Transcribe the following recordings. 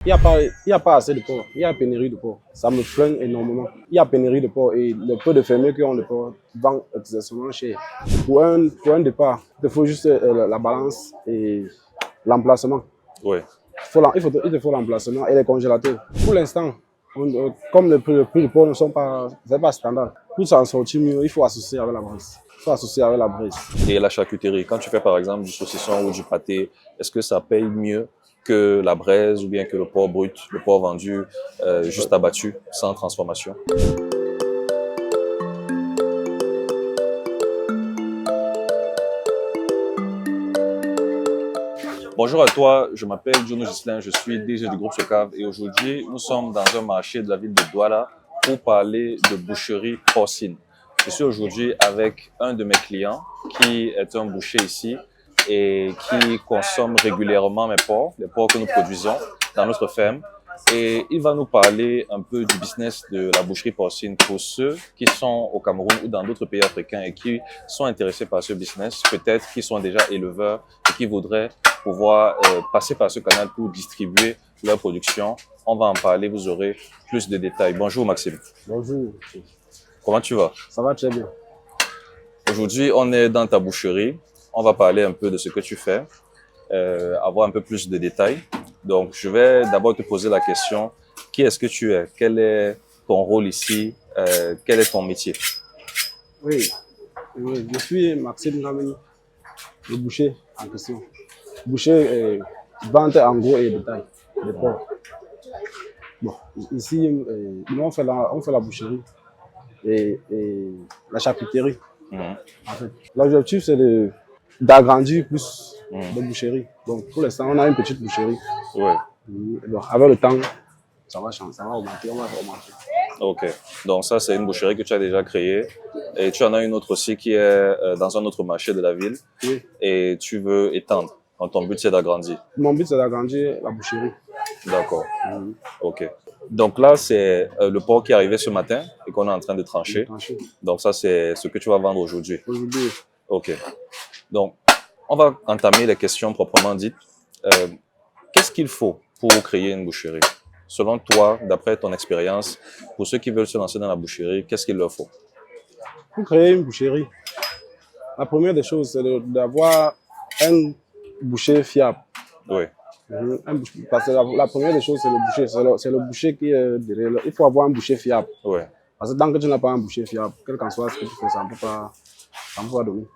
Il y a pas assez de porc. Il y a pénurie de porc. Ça me flingue énormément. Il y a pénurie de porc et le peu de fermiers qui ont le porc vendent excessivement cher. Pour un départ, il te faut juste la balance et l'emplacement. Oui. Il te faut l'emplacement et les congélateurs. Pour l'instant, comme le prix du porc ne sont pas, c'est pas standard. Pour s'en sortir mieux, il faut associer avec la braise. Il faut associer avec la braise. Et la charcuterie, quand tu fais par exemple du saucisson ou du pâté, est-ce que ça paye mieux que la braise ou bien que le porc brut, le porc vendu juste abattu, sans transformation? Bonjour à toi, je m'appelle Jono Gislin, je suis DG du groupe Socav et aujourd'hui nous sommes dans un marché de la ville de Douala pour parler de boucherie porcine. Je suis aujourd'hui avec un de mes clients qui est un boucher ici et qui consomme régulièrement mes porcs, les porcs que nous produisons dans notre ferme. Et il va nous parler un peu du business de la boucherie porcine pour ceux qui sont au Cameroun ou dans d'autres pays africains et qui sont intéressés par ce business, peut-être qui sont déjà éleveurs et qui voudraient pouvoir passer par ce canal pour distribuer leur production. On va en parler, vous aurez plus de détails. Bonjour Maxime. Bonjour. Comment tu vas? Ça va très bien. Aujourd'hui, on est dans ta boucherie. On va parler un peu de ce que tu fais, avoir un peu plus de détails. Donc, je vais d'abord te poser la question, qui est-ce que tu es? Quel est ton rôle ici? Quel est ton métier? Oui, je suis Maxime Rameni, le boucher en question. Boucher, vente en gros et détail, des porcs. Bon, ici, nous on fait la boucherie et la charcuterie. En fait, l'objectif c'est d'agrandir plus de boucherie. Donc pour l'instant, on a une petite boucherie. Ouais. Donc, avec le temps, ça va changer, ça va augmenter, on va augmenter. Ok. Donc ça, c'est une boucherie que tu as déjà créée. Et tu en as une autre aussi qui est dans un autre marché de la ville. Oui. Et tu veux étendre. Donc ton but, c'est d'agrandir. Mon but, c'est d'agrandir la boucherie. D'accord. Ok. Donc là, c'est le porc qui est arrivé ce matin et qu'on est en train de trancher. Donc ça, c'est ce que tu vas vendre aujourd'hui. Aujourd'hui. Ok. Donc, on va entamer les questions proprement dites. Qu'est-ce qu'il faut pour créer une boucherie? Selon toi, d'après ton expérience, pour ceux qui veulent se lancer dans la boucherie, qu'est-ce qu'il leur faut? Pour créer une boucherie, la première des choses, c'est d'avoir un boucher fiable. Oui. Parce que la première des choses, c'est le boucher. C'est le boucher qui est derrière. Il faut avoir un boucher fiable. Oui. Parce que tant que tu n'as pas un boucher fiable, quel qu'en soit ce que tu fais, ça ne peut pas donner.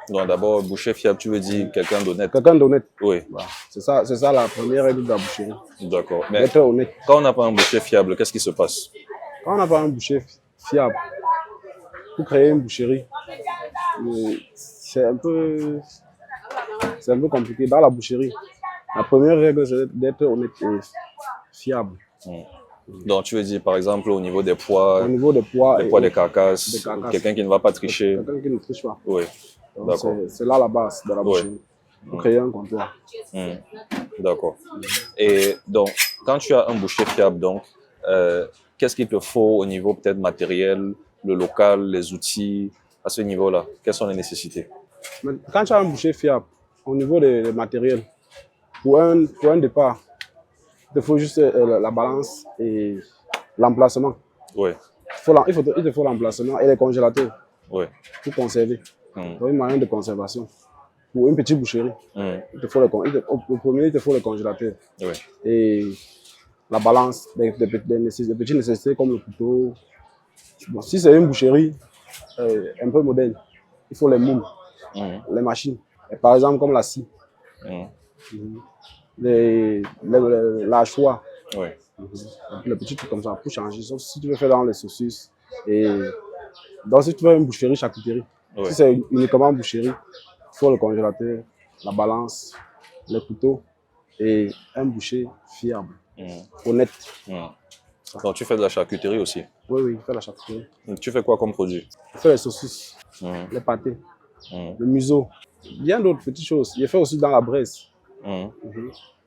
Donc d'abord, boucher fiable, tu veux dire quelqu'un d'honnête? Quelqu'un d'honnête. Oui. Voilà. C'est ça la première règle de la boucherie. D'accord. Mais être honnête. Quand on n'a pas un boucher fiable, qu'est-ce qui se passe? Quand on n'a pas un boucher fiable, pour créer une boucherie, c'est un peu compliqué. Dans la boucherie, la première règle, c'est d'être honnête et fiable. Donc, tu veux dire, par exemple, au niveau des poids, au niveau des poids, des carcasses, quelqu'un qui ne va pas tricher. Quelqu'un qui ne triche pas. Oui, d'accord. C'est là la base de la boucherie, pour créer un comptoir. D'accord. Et donc, quand tu as un boucher fiable, donc, qu'est-ce qu'il te faut au niveau peut-être matériel, le local, les outils, à ce niveau-là? Quelles sont les nécessités? Mais quand tu as un boucher fiable, au niveau des matériels, pour un départ, il te faut juste la balance et l'emplacement. Oui. Il te faut l'emplacement et les congélateurs pour conserver. Donc, une moyen de conservation. Pour une petite boucherie, au premier, il te faut les congélateurs. Oui. Et la balance, des petites nécessités comme le couteau. Bon, si c'est une boucherie un peu moderne, il faut les moules, les machines. Et par exemple, comme la scie. La choix, les petits trucs comme ça pour changer. Sauf si tu veux faire dans les saucisses. Et donc, si tu veux une boucherie, charcuterie, si c'est uniquement boucherie, il faut le congélateur, la balance, les couteaux et un boucher fiable, honnête. Donc, tu fais de la charcuterie aussi? Oui, je fais la charcuterie. Tu fais quoi comme produit? Je fais les saucisses, les pâtés, le museau, bien d'autres petites choses. Je fais aussi dans la braise.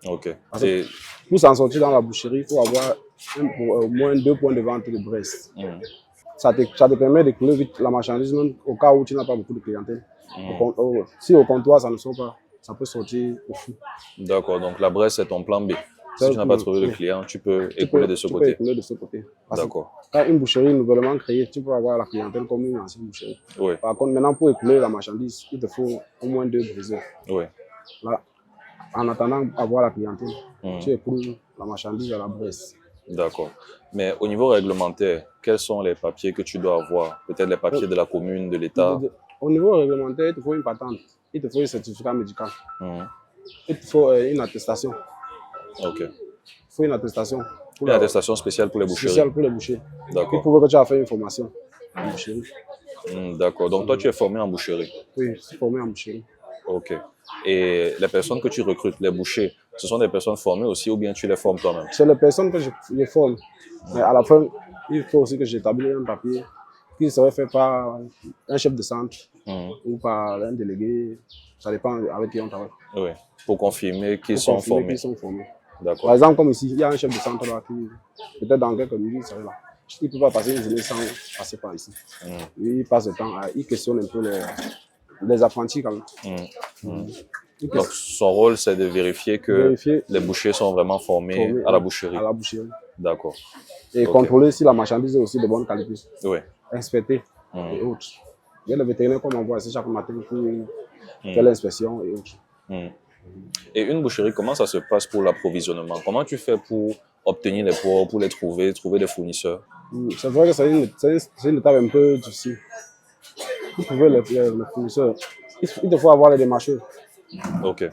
Ok. Pour s'en sortir dans la boucherie, il faut avoir au moins 2 points de vente de braise. Ça te permet d'écouler vite la marchandise, même au cas où tu n'as pas beaucoup de clientèle. Si au comptoir, ça ne sort pas, ça peut sortir au fou. D'accord, donc la braise, c'est ton plan B. Si tu n'as pas trouvé le oui. client, tu peux écouler de ce Tu peux côté. écouler de ce côté. Parce que D'accord. quand une boucherie est nouvellement créée, tu peux avoir la clientèle comme une ancienne boucherie. Oui, Par contre, maintenant, pour écouler la marchandise, il te faut au moins 2 briseurs. oui. Là, en attendant d'avoir la clientèle, Mhm. tu écoules la marchandise à la braise. D'accord. Mais au niveau réglementaire, quels sont les papiers que tu dois avoir? Peut-être les papiers de la commune, de l'État? Au niveau réglementaire, il te faut une patente, il te faut un certificat médical, Mhm. il te faut une attestation. Ok. Il faut une attestation Une attestation spéciale pour les boucheries? spéciale pour les bouchers. Il D'accord. prouve que tu as fait une formation en boucherie. D'accord. Donc toi, tu es formé en boucherie? Oui, je suis formé en boucherie. Ok. Et les personnes que tu recrutes, les bouchers, ce sont des personnes formées aussi ou bien tu les formes toi-même? C'est les personnes que je forme. Mais à la fin, il faut aussi que j'établisse un papier qui serait fait par un chef de centre Mhm. ou par un délégué. Ça dépend avec qui on travaille. Oui. Pour confirmer qu'ils Pour sont confirmer formés. qu'ils sont formés. Par D'accord. exemple, comme ici, il y a un chef de centre là qui, peut-être dans quelques minutes, il serait là. Il ne peut pas passer une journée sans passer par ici. Mhm. Lui, il passe le temps, il questionne un peu les apprentis quand même. Mhm. Il Donc son rôle, c'est de vérifier que vérifier les bouchers sont vraiment formés à la boucherie. à la boucherie. D'accord. Et Ok. contrôler si la marchandise est aussi de bonne qualité. Oui. Inspecter Mhm. et autres. Il y a le vétérinaire qu'on envoie ici chaque matin pour faire l'inspection et autres. Mhm. Et une boucherie, comment ça se passe pour l'approvisionnement? Comment tu fais pour obtenir les porcs, pour les trouver des fournisseurs? C'est vrai que c'est une étape un peu difficile. Pour trouver le fournisseur, il te faut avoir les démarcheurs. Ok.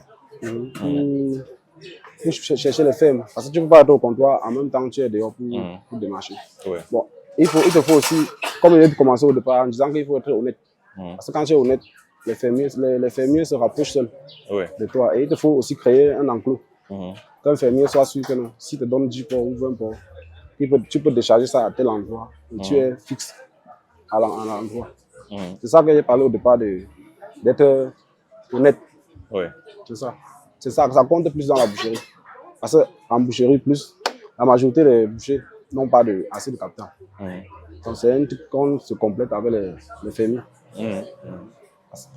Pour chercher les fermes. Parce que tu ne peux pas être au comptoir en même temps que tu es dehors pour démarcher. Oui. Bon, il te faut aussi, comme il a commencé au départ, en disant qu'il faut être honnête. Parce que quand tu es honnête, les fermiers se rapprochent seuls Oui. de toi. Et il te faut aussi créer un enclos. Mhm. Qu'un fermier soit sûr que non, s'il te donne 10 porcs ou 20 porcs, tu peux décharger ça à tel endroit. Et tu es fixe à l'endroit. C'est ça que j'ai parlé au départ, d'être honnête. Oui. C'est ça. C'est ça, ça compte plus dans la boucherie. Parce qu'en boucherie, la majorité des bouchers n'ont pas assez de capital. Donc c'est un truc qu'on se complète avec les fermiers.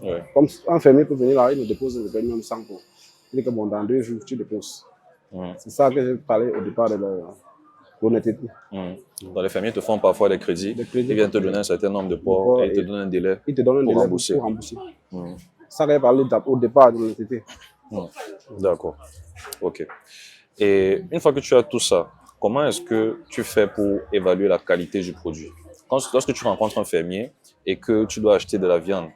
Oui. Comme un fermier peut venir là, il nous dépose le minimum 100 porcs. Il dit que bon, dans 2 jours, tu déposes. C'est ça que j'ai parlé au départ de l'honnêteté. Donc les fermiers te font parfois des crédits. Ils viennent te donner un certain nombre de porcs et ils te donnent un délai Ils te donnent un pour délai rembourser. pour rembourser. C'est ça que j'ai parlé au départ de l'honnêteté. D'accord. Ok. Et une fois que tu as tout ça, comment est-ce que tu fais pour évaluer la qualité du produit? Lorsque tu rencontres un fermier et que tu dois acheter de la viande,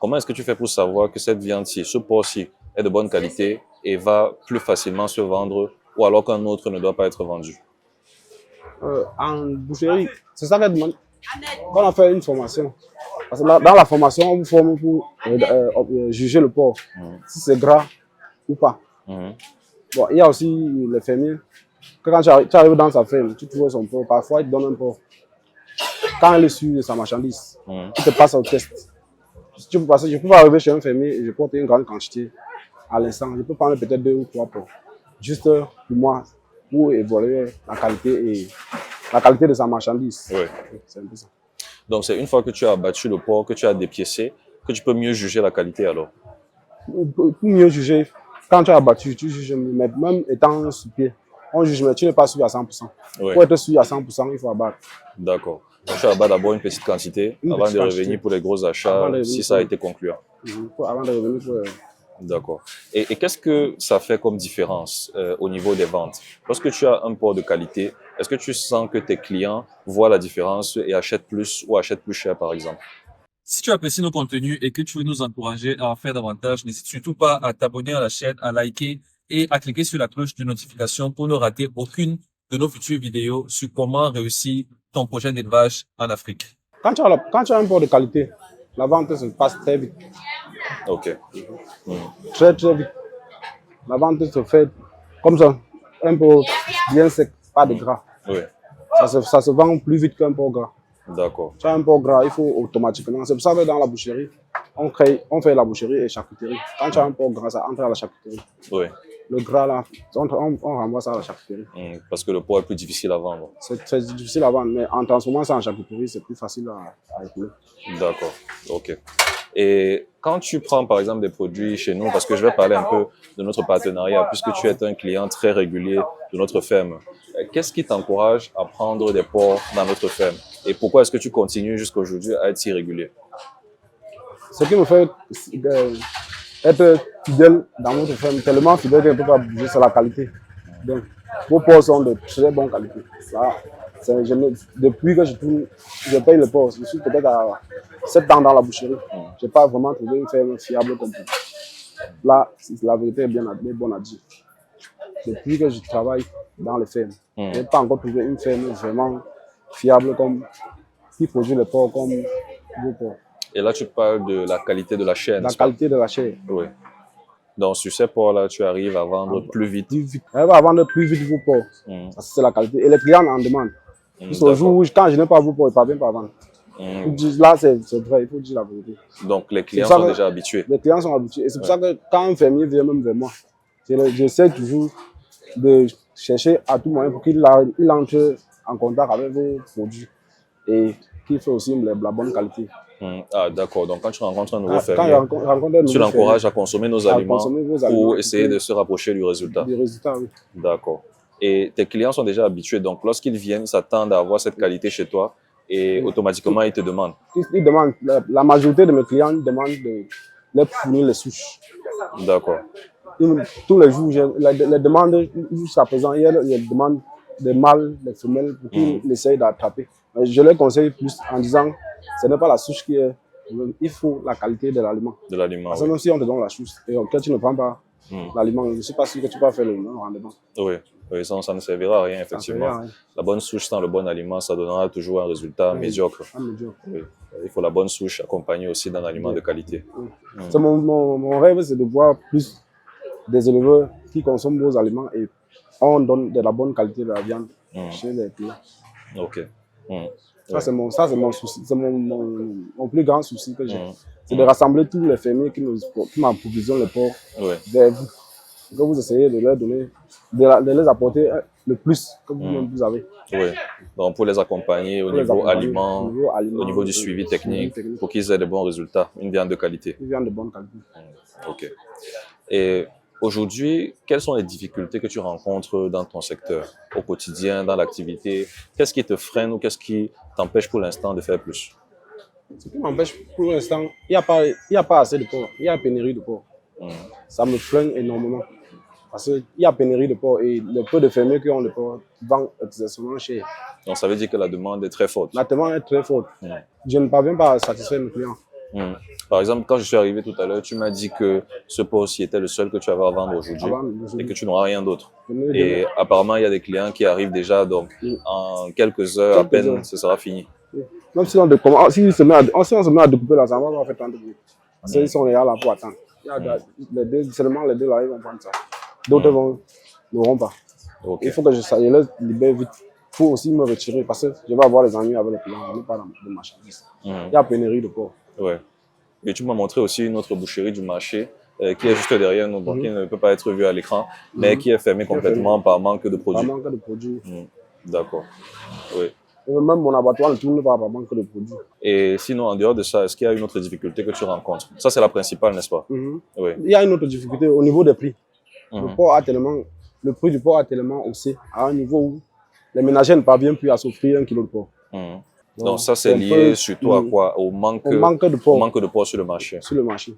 comment est-ce que tu fais pour savoir que cette viande-ci, ce porc-ci, est de bonne qualité et va plus facilement se vendre ou alors qu'un autre ne doit pas être vendu? En boucherie, c'est ça que demande. Quand on fait une formation, parce que dans la formation, on vous forme pour juger le porc, si c'est gras ou pas. Bon, il y a aussi les fermiers, que quand tu arrives dans sa ferme, tu trouves son porc, parfois il te donne un porc. Quand il est sur sa marchandise, il te passe au test. Si tu peux passer, je peux pas arriver chez un fermier et je porte une grande quantité à l'instant. Je peux prendre peut-être 2 ou 3 porcs. Juste pour moi, pour évaluer la qualité de sa marchandise. Oui. C'est un peu ça. Donc c'est une fois que tu as abattu le porc, que tu as dépiécé, que tu peux mieux juger la qualité alors? Pour mieux juger, quand tu as abattu, tu juges mieux. Mais même étant sur pied, on juge, mais tu n'es pas sûr à 100%. Oui. Pour être sûr à 100%, il faut abattre. D'accord. Donc tu abattes d'abord une petite quantité avant de revenir pour les gros achats si ça a été concluant. Avant de revenir pour... D'accord. Et qu'est-ce que ça fait comme différence au niveau des ventes? Lorsque tu as un porc de qualité, est-ce que tu sens que tes clients voient la différence et achètent plus ou achètent plus cher par exemple? Si tu apprécies nos contenus et que tu veux nous encourager à en faire davantage, n'hésite surtout pas à t'abonner à la chaîne, à liker et à cliquer sur la cloche de notification pour ne rater aucune de nos futures vidéos sur comment réussir ton projet d'élevage en Afrique. Quand tu as un porc de qualité, la vente se passe très vite. Ok. Très très vite. La vente se fait comme ça, un porc bien sec, pas de gras. Oui. Ça se vend plus vite qu'un porc gras. D'accord. Tu as un porc gras, il faut automatiquement. C'est pour ça que dans la boucherie, on fait la boucherie et charcuterie. Quand tu as un porc gras, ça entre à la charcuterie. Oui. Le gras là, on renvoie ça à la charcuterie. Parce que le porc est plus difficile à vendre. C'est très difficile à vendre, mais en transformant ça en charcuterie, c'est plus facile à écouler. D'accord. Ok. Et quand tu prends par exemple des produits chez nous, parce que je vais parler un peu de notre partenariat, puisque tu es un client très régulier de notre ferme, qu'est-ce qui t'encourage à prendre des porcs dans notre ferme? Et pourquoi est-ce que tu continues jusqu'à aujourd'hui à être si régulier? Ce qui me fait être fidèle dans notre ferme, tellement fidèle qu'on ne peut pas bouger, c'est la qualité. Donc, vos porcs sont de très bonne qualité. Ça, depuis que je paye le porc, je suis peut-être à 7 ans dans la boucherie. Je n'ai pas vraiment trouvé une ferme fiable comme ça. Là, la vérité est bien bonne à dire. Depuis que je travaille dans les fermes, je n'ai pas encore trouvé une ferme vraiment fiable qui produit le porc comme vos porcs. Et là, tu parles de la qualité de la chair, La qualité de la chair. Oui. Donc, sur ces porcs-là, tu arrives à vendre plus vite. Elle va vendre plus vite vos porcs. Parce que c'est la qualité. Et les clients en demandent. Au jour où, quand je n'ai pas vos porcs, ils ne parviennent pas à vendre. Là, c'est vrai, il faut dire la vérité. Donc, les clients sont déjà habitués. Les clients sont habitués. Et c'est pour ça que quand un fermier vient même vers moi, j'essaie toujours de chercher à tout moyen pour qu'il entre en contact avec vos produits et qu'il fait aussi la bonne qualité. Ah, d'accord. Donc, quand tu rencontres un nouveau Quand fermier, tu l'encourages à consommer nos aliments pour essayer de se rapprocher du résultat. Du résultat, oui. D'accord. Et tes clients sont déjà habitués. Donc, lorsqu'ils viennent, ils s'attendent à avoir cette qualité chez toi et automatiquement, ils te demandent. Ils demandent. La majorité de mes clients demandent de leur fournir les souches. D'accord. Tous les jours, les demandes, jusqu'à présent, il y a des demandes des mâles, des femelles, pour qu'ils essayent d'attraper. Je les conseille plus en disant, ce n'est pas la souche qui est, il faut la qualité de l'aliment. De l'aliment. Parce que même si on te donne la souche et que tu ne prends pas l'aliment, je ne suis pas sûr que tu peux faire le même rendement. Oui, ça ne servira à rien, effectivement. À rien. La bonne souche sans le bon aliment, ça donnera toujours un résultat médiocre. Oui. Il faut la bonne souche accompagnée aussi d'un aliment de qualité. Mon rêve, c'est de voir plus des éleveurs qui consomment vos aliments et on donne de la bonne qualité de la viande chez les clients. Ok. Ça, c'est mon souci, c'est mon plus grand souci que j'ai. C'est de rassembler tous les fermiers qui m'approvisionnent le porc vers vous. Que vous essayez de leur donner, de les apporter le plus que vous avez. Oui. Donc, pour les accompagner au niveau aliments, au niveau du suivi technique, pour qu'ils aient de bons résultats, une viande de qualité. Une viande de bonne qualité. Ok. Et aujourd'hui, quelles sont les difficultés que tu rencontres dans ton secteur, au quotidien, dans l'activité? Qu'est-ce qui te freine ou qu'est-ce qui t'empêche pour l'instant de faire plus? Ce qui m'empêche pour l'instant, il n'y a pas assez de porc, il y a pénurie de porc. Ça me freine énormément. Parce qu'il y a pénurie de porc et le peu de fermiers qui ont le porc vendent excessivement cher. Donc ça veut dire que la demande est très forte. La demande est très forte. Je ne parviens pas à satisfaire mes clients. Par exemple, quand je suis arrivé tout à l'heure, tu m'as dit que ce porc-ci était le seul que tu avais à vendre aujourd'hui et que tu n'auras rien d'autre. Et apparemment, il y a des clients qui arrivent déjà, donc en quelques heures à peine, ce sera fini. Même si on se met à découper là, ça va pas faire tant de bruit. Parce qu'ils sont là pour attendre. Seulement les deux là, ils vont prendre ça. D'autres n'auront pas. Il faut que je les libère vite. Il faut aussi me retirer parce que je vais avoir les ennuis avec les clients. On n'est pas dans le marchandise. Il y a pénurie de porc. Ouais. Et tu m'as montré aussi une autre boucherie du marché qui est juste derrière nous, donc qui ne peut pas être vue à l'écran, mais qui est fermée complètement par manque de produits. Par manque de produits. D'accord. Oui. Et même mon abattoir ne tourne pas par manque de produits. Et sinon, en dehors de ça, est-ce qu'il y a une autre difficulté que tu rencontres? Ça, c'est la principale, n'est-ce pas? Oui. Il y a une autre difficulté au niveau des prix. Le prix du porc a tellement haussé à un niveau où les ménagers ne parviennent plus à s'offrir 1 kilo de porc. Donc ça, c'est lié surtout à quoi? Au manque de porc sur le marché. Sur le marché.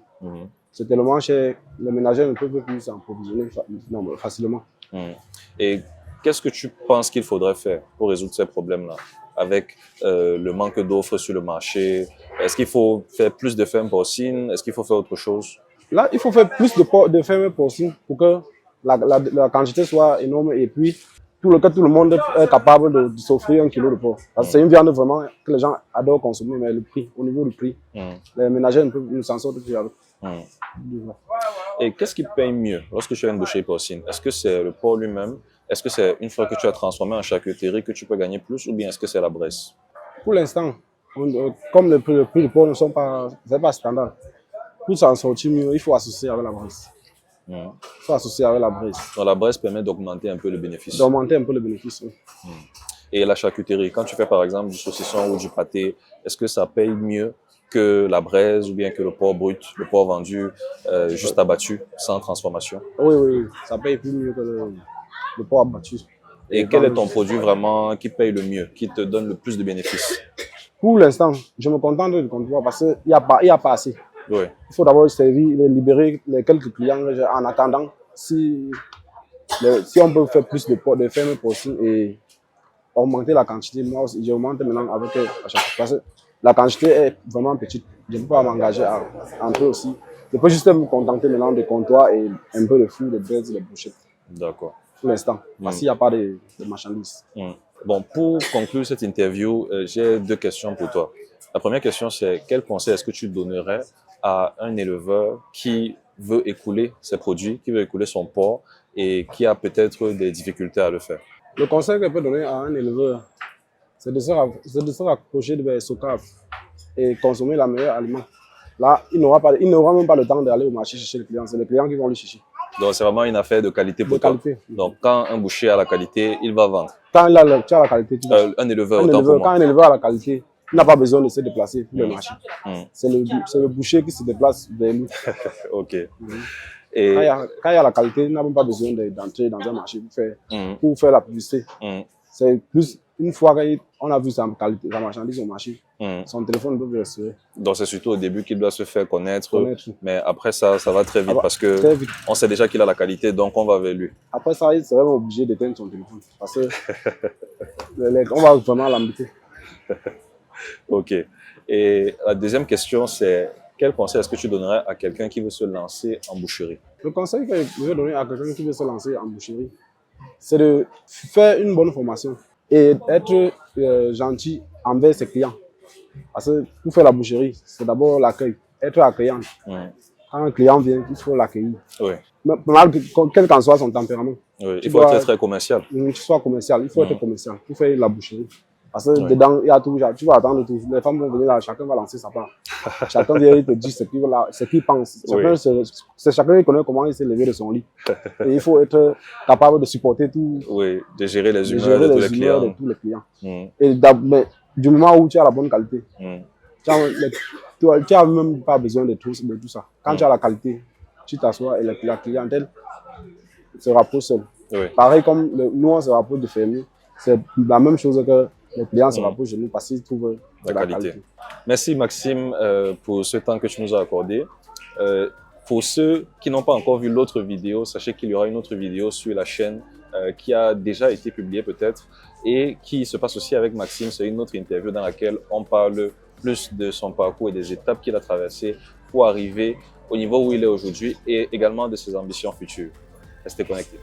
C'est tellement cher, les ménagers ne peuvent plus s'approvisionner facilement. Et qu'est-ce que tu penses qu'il faudrait faire pour résoudre ces problèmes-là avec le manque d'offres sur le marché? Est-ce qu'il faut faire plus de fermes porcines? Est-ce qu'il faut faire autre chose? Là, il faut faire plus de fermes porcines pour que la quantité soit énorme et puis tout le monde est capable de s'offrir 1 kilo de porc. Parce que c'est une viande vraiment que les gens adorent consommer, mais le prix, au niveau du prix, les ménagers ne s'en sortent plus avec. Et qu'est-ce qui paye mieux lorsque tu as une boucherie porcine? Est-ce que c'est le porc lui-même? Est-ce que c'est une fois que tu as transformé en charcuterie que tu peux gagner plus ou bien est-ce que c'est la graisse? Pour l'instant, comme le prix du porc ne sont pas standard, pour s'en sortir mieux, il faut associer avec la graisse. Il faut associer avec la braise. Donc la braise permet d'augmenter un peu le bénéfice. D'augmenter un peu le bénéfice, oui. Et la charcuterie, quand tu fais par exemple du saucisson ou du pâté, est-ce que ça paye mieux que la braise ou bien que le porc brut, le porc vendu juste abattu, sans transformation? Oui, oui, ça paye plus mieux que le porc abattu. Et quel est ton produit vraiment qui paye le mieux, qui te donne le plus de bénéfices? Pour l'instant, je me contente du comptoir parce qu'il n'y a pas assez. Oui, Il faut d'abord libérer les quelques clients que j'ai en attendant. Si on peut faire plus de fermes porcines et augmenter la quantité, moi aussi, j'augmente maintenant avec à chaque fois. Parce que la quantité est vraiment petite. Je ne peux pas m'engager à entrer aussi. Je peux juste me contenter maintenant de comptoir et un peu de fruits, de braises, de bouchées. d'accord. Pour l'instant, parce qu'il n'y a pas de marchandises. Bon, pour conclure cette interview, j'ai 2 questions pour toi. La première question, c'est quel conseil est-ce que tu donnerais à un éleveur qui veut écouler ses produits, qui veut écouler son porc et qui a peut-être des difficultés à le faire? Le conseil que je peux donner à un éleveur, c'est de se rapprocher de son cave et consommer la meilleure aliment. Là, il n'aura même pas le temps d'aller au marché chercher le client. C'est les clients qui vont lui chercher. Donc, c'est vraiment une affaire de qualité pour De toi. qualité. Donc, quand un boucher a la qualité, il va vendre. Quand tu as la qualité, tu Un éleveur, autant pour quand moi. un éleveur a la qualité, il n'a pas besoin de se déplacer pour le marché. C'est le boucher qui se déplace vers nous. OK. Et quand il y a la qualité, il n'a même pas besoin d'entrer dans un marché pour faire la publicité. C'est plus, une fois qu'on a vu sa marchandise au marché, son téléphone peut rester. Donc, c'est surtout au début qu'il doit se faire connaître. Mais après ça va très vite parce que on sait déjà qu'il a la qualité, donc on va vers lui. Après ça, il serait obligé d'éteindre son téléphone parce que on va vraiment l'embêter. OK. Et la deuxième question, c'est quel conseil est-ce que tu donnerais à quelqu'un qui veut se lancer en boucherie? Le conseil que je veux donner à quelqu'un qui veut se lancer en boucherie, c'est de faire une bonne formation et être gentil envers ses clients. Parce que pour faire la boucherie, c'est d'abord l'accueil, être accueillant. Quand un client vient, il faut l'accueillir. Oui. Quel qu'en soit son tempérament. Oui. Il faut être très commercial. Tu sois commercial, il faut être commercial pour faire la boucherie. Parce que dedans, il y a tout, tu vas attendre tout. Les femmes vont venir là, chacun va lancer sa part. Chacun vient, il te dit ce qu'il pense. C'est chacun qui connaît comment il s'est levé de son lit. Et il faut être capable de supporter tout. Oui, de gérer les humeurs de tous les clients. Et mais du moment où tu as la bonne qualité, tu n'as même pas besoin de tout ça. Quand tu as la qualité, tu t'assois et la clientèle se rapproche seule. Pareil comme nous, on se rapproche de fermiers, c'est la même chose que les clients se rapprochent de nous parce qu'ils trouvent de la qualité. Merci Maxime pour ce temps que tu nous as accordé. Pour ceux qui n'ont pas encore vu l'autre vidéo, sachez qu'il y aura une autre vidéo sur la chaîne qui a déjà été publiée peut-être et qui se passe aussi avec Maxime. C'est une autre interview dans laquelle on parle plus de son parcours et des étapes qu'il a traversées pour arriver au niveau où il est aujourd'hui et également de ses ambitions futures. Restez connectés.